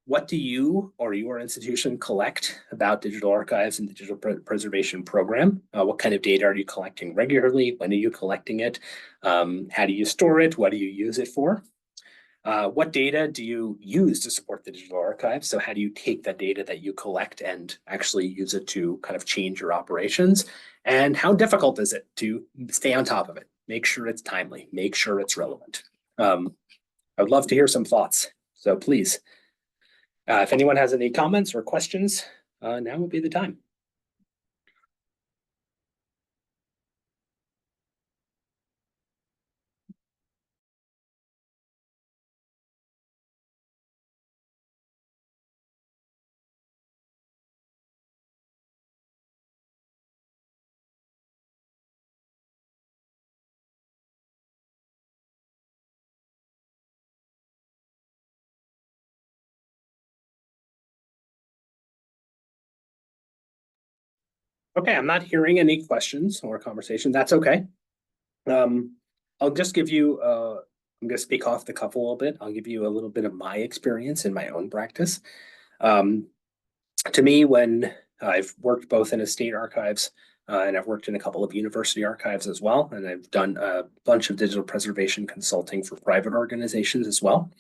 what do you or your institution collect about digital archives and the digital preservation program? What kind of data are you collecting regularly? When are you collecting it? How do you store it? What do you use it for? What data do you use to support the digital archive? So how do you take that data that you collect and actually use it to kind of change your operations? And how difficult is it to stay on top of it? Make sure it's timely, make sure it's relevant. I would love to hear some thoughts. So please, if anyone has any comments or questions, now would be the time. Okay, I'm not hearing any questions or conversation. That's okay. I'll just give you, I'm going to speak off the cuff a little bit. I'll give you a little bit of my experience in my own practice. To me, when I've worked both in state archives and I've worked in a couple of university archives as well, and I've done a bunch of digital preservation consulting for private organizations as well.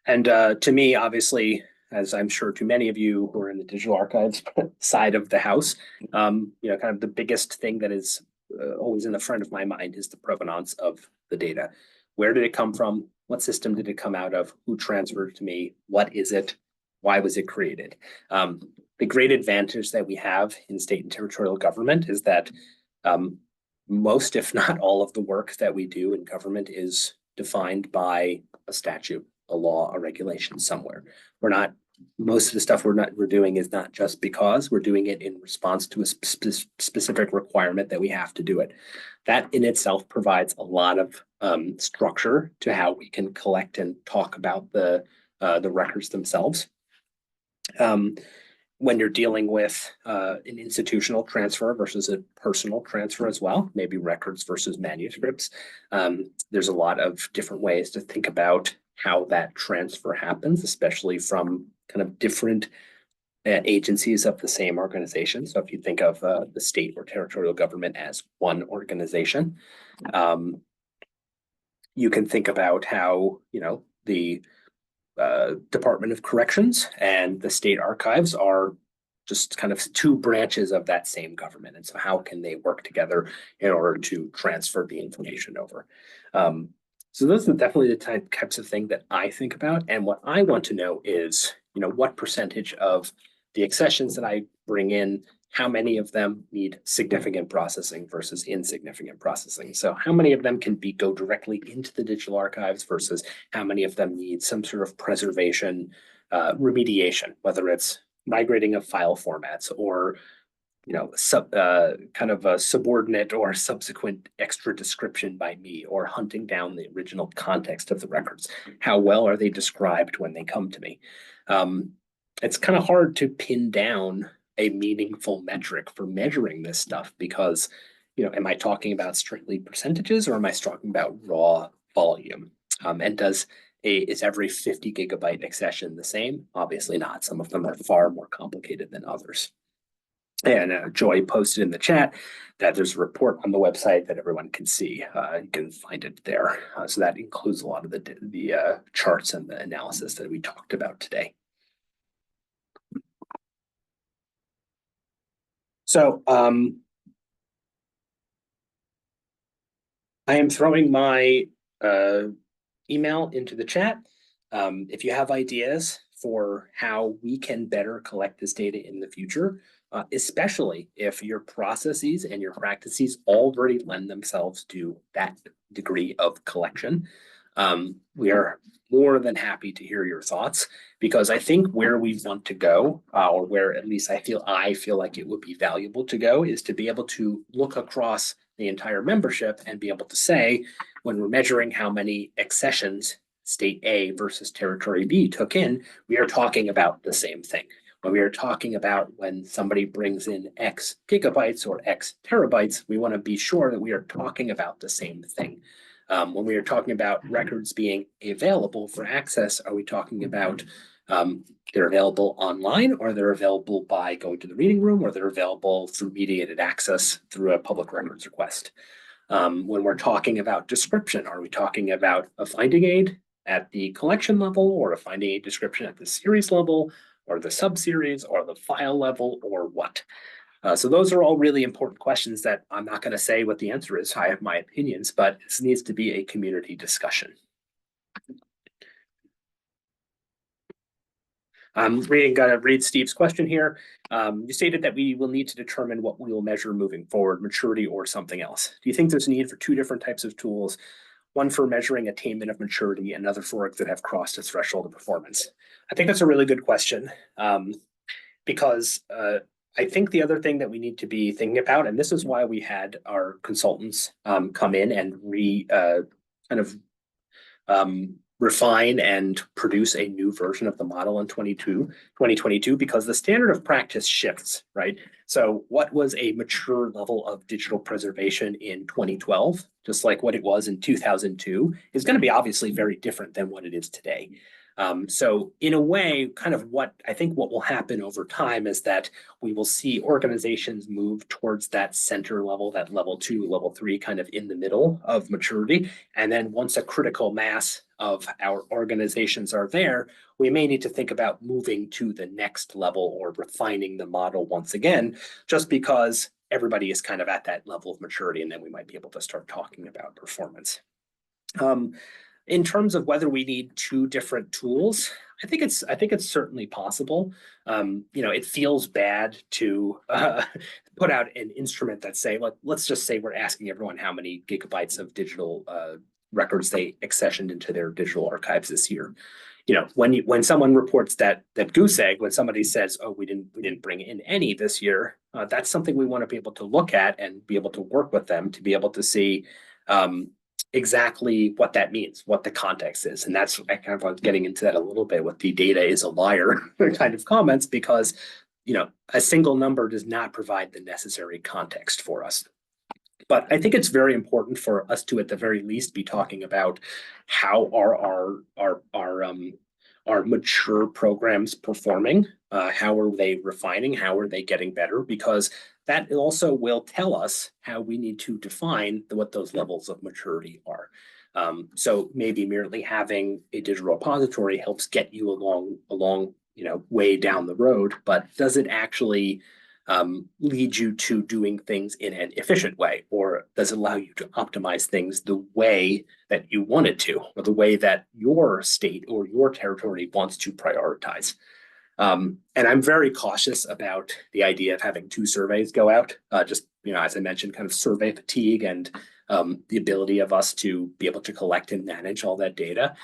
And to me, obviously, as I'm sure to many of you who are in the digital archives side of the house, kind of the biggest thing that is always in the front of my mind is the provenance of the data. Where did it come from? What system did it come out of? Who transferred it to me? What is it? Why was it created? The great advantage that we have in state and territorial government is that most, if not all, of the work that we do in government is defined by a statute, a law, a regulation somewhere. Most of the stuff we're doing is not just because we're doing it in response to a specific requirement that we have to do it. That in itself provides a lot of structure to how we can collect and talk about the records themselves. When you're dealing with an institutional transfer versus a personal transfer as well, maybe records versus manuscripts, there's a lot of different ways to think about how that transfer happens, especially from kind of different agencies of the same organization. So if you think of the state or territorial government as one organization, you can think about how, the Department of Corrections and the state archives are just kind of two branches of that same government. And so how can they work together in order to transfer the information over? So those are definitely the types of thing that I think about. And what I want to know is, what percentage of the accessions that I bring in, how many of them need significant processing versus insignificant processing? So how many of them can go directly into the digital archives versus how many of them need some sort of preservation, remediation, whether it's migrating of file formats or kind of a subordinate or subsequent extra description by me, or hunting down the original context of the records. How well are they described when they come to me? It's kind of hard to pin down a meaningful metric for measuring this stuff because, am I talking about strictly percentages or am I talking about raw volume? And is every 50 gigabyte accession the same? Obviously not. Some of them are far more complicated than others. And Joy posted in the chat that there's a report on the website that everyone can see. You can find it there. So that includes a lot of the charts and the analysis that we talked about today. So I am throwing my email into the chat. If you have ideas for how we can better collect this data in the future, especially if your processes and your practices already lend themselves to that degree of collection, we are more than happy to hear your thoughts, because I think where we want to go, or where at least I feel like it would be valuable to go, is to be able to look across the entire membership and be able to say, when we're measuring how many accessions state A versus territory B took in, we are talking about the same thing. When we are talking about when somebody brings in X gigabytes or X terabytes, we want to be sure that we are talking about the same thing. When we are talking about records being available for access, are we talking about they're available online, or they're available by going to the reading room, or they're available through mediated access through a public records request? When we're talking about description, are we talking about a finding aid at the collection level, or a finding aid description at the series level, or the sub-series, or the file level, or what? So those are all really important questions that I'm not going to say what the answer is. I have my opinions, but this needs to be a community discussion. I'm gonna read Steve's question here. You stated that we will need to determine what we will measure moving forward, maturity or something else. Do you think there's a need for two different types of tools, one for measuring attainment of maturity and another for work that have crossed a threshold of performance? I think that's a really good question, because I think the other thing that we need to be thinking about, and this is why we had our consultants come in and refine and produce a new version of the model in 2022, because the standard of practice shifts, right? So what was a mature level of digital preservation in 2012, just like what it was in 2002, is going to be obviously very different than what it is today. So in a way, kind of what will happen over time is that we will see organizations move towards that center level, that level 2, level 3, kind of in the middle of maturity. And then once a critical mass of our organizations are there, we may need to think about moving to the next level or refining the model once again, just because everybody is kind of at that level of maturity, and then we might be able to start talking about performance. In terms of whether we need two different tools, I think it's certainly possible. It feels bad to put out an instrument that say, let's just say we're asking everyone how many gigabytes of digital records they accessioned into their digital archives this year. When someone reports that goose egg, when somebody says, "Oh, we didn't bring in any this year," that's something we want to be able to look at and be able to work with them to be able to see exactly what that means, what the context is. And that's I kind of was getting into that a little bit with the data is a liar kind of comments, because a single number does not provide the necessary context for us. But I think it's very important for us to, at the very least, be talking about how are our mature programs performing? How are they refining? How are they getting better? Because that also will tell us how we need to define what those levels of maturity are. So maybe merely having a digital repository helps get you along way down the road, but does it actually lead you to doing things in an efficient way, or does it allow you to optimize things the way that you want it to, or the way that your state or your territory wants to prioritize? And I'm very cautious about the idea of having two surveys go out, as I mentioned, kind of survey fatigue and the ability of us to be able to collect and manage all that data.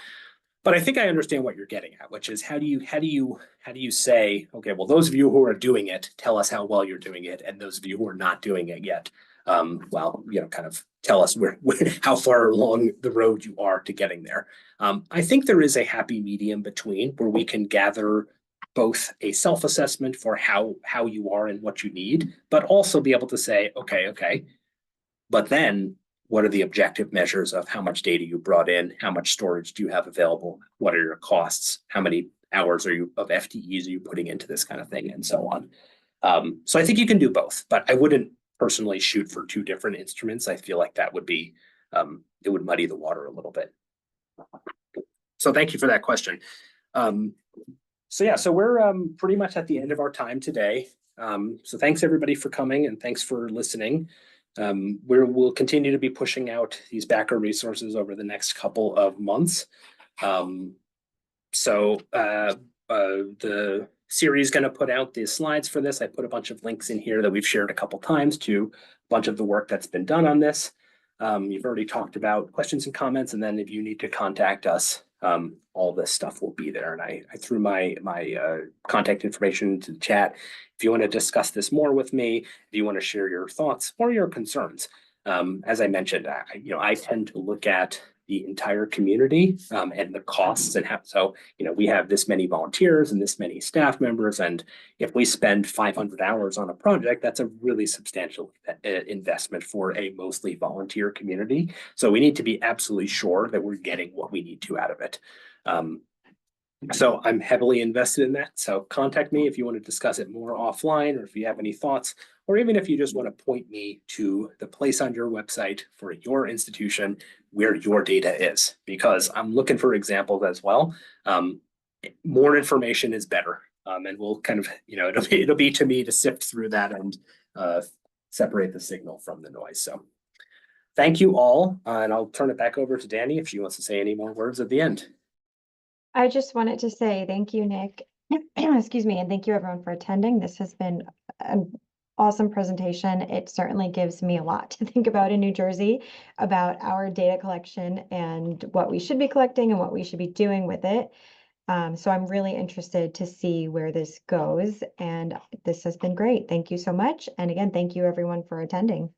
But I think I understand what you're getting at, which is how do you say, okay, well, those of you who are doing it, tell us how well you're doing it, and those of you who are not doing it yet, kind of tell us how far along the road you are to getting there. I think there is a happy medium between where we can gather both a self-assessment for how you are and what you need, but also be able to say, okay, but then what are the objective measures of how much data you brought in? How much storage do you have available? What are your costs? How many hours of FTEs are you putting into this kind of thing, and so on? So I think you can do both, but I wouldn't personally shoot for two different instruments. I feel like that would be, it would muddy the water a little bit. So thank you for that question. So we're pretty much at the end of our time today. So thanks everybody for coming, and thanks for listening. We'll continue to be pushing out these backer resources over the next couple of months. The SERI is going to put out the slides for this. I put a bunch of links in here that we've shared a couple times to a bunch of the work that's been done on this. You've already talked about questions and comments, and then if you need to contact us, all this stuff will be there. And I threw my contact information to the chat. If you want to discuss this more with me, if you want to share your thoughts or your concerns, as I mentioned, I tend to look at the entire community and the costs and we have this many volunteers and this many staff members, and if we spend 500 hours on a project, that's a really substantial investment for a mostly volunteer community. So we need to be absolutely sure that we're getting what we need to out of it. So I'm heavily invested in that. So contact me if you want to discuss it more offline, or if you have any thoughts, or even if you just want to point me to the place on your website for your institution where your data is, because I'm looking for examples as well. More information is better. And we'll kind of, it'll be to me to sift through that and separate the signal from the noise. So thank you all. And I'll turn it back over to Danny if she wants to say any more words at the end. I just wanted to say thank you, Nick. Excuse me, and thank you everyone for attending. This has been an awesome presentation. It certainly gives me a lot to think about in New Jersey about our data collection and what we should be collecting and what we should be doing with it. So I'm really interested to see where this goes, and this has been great. Thank you so much. And again, thank you everyone for attending.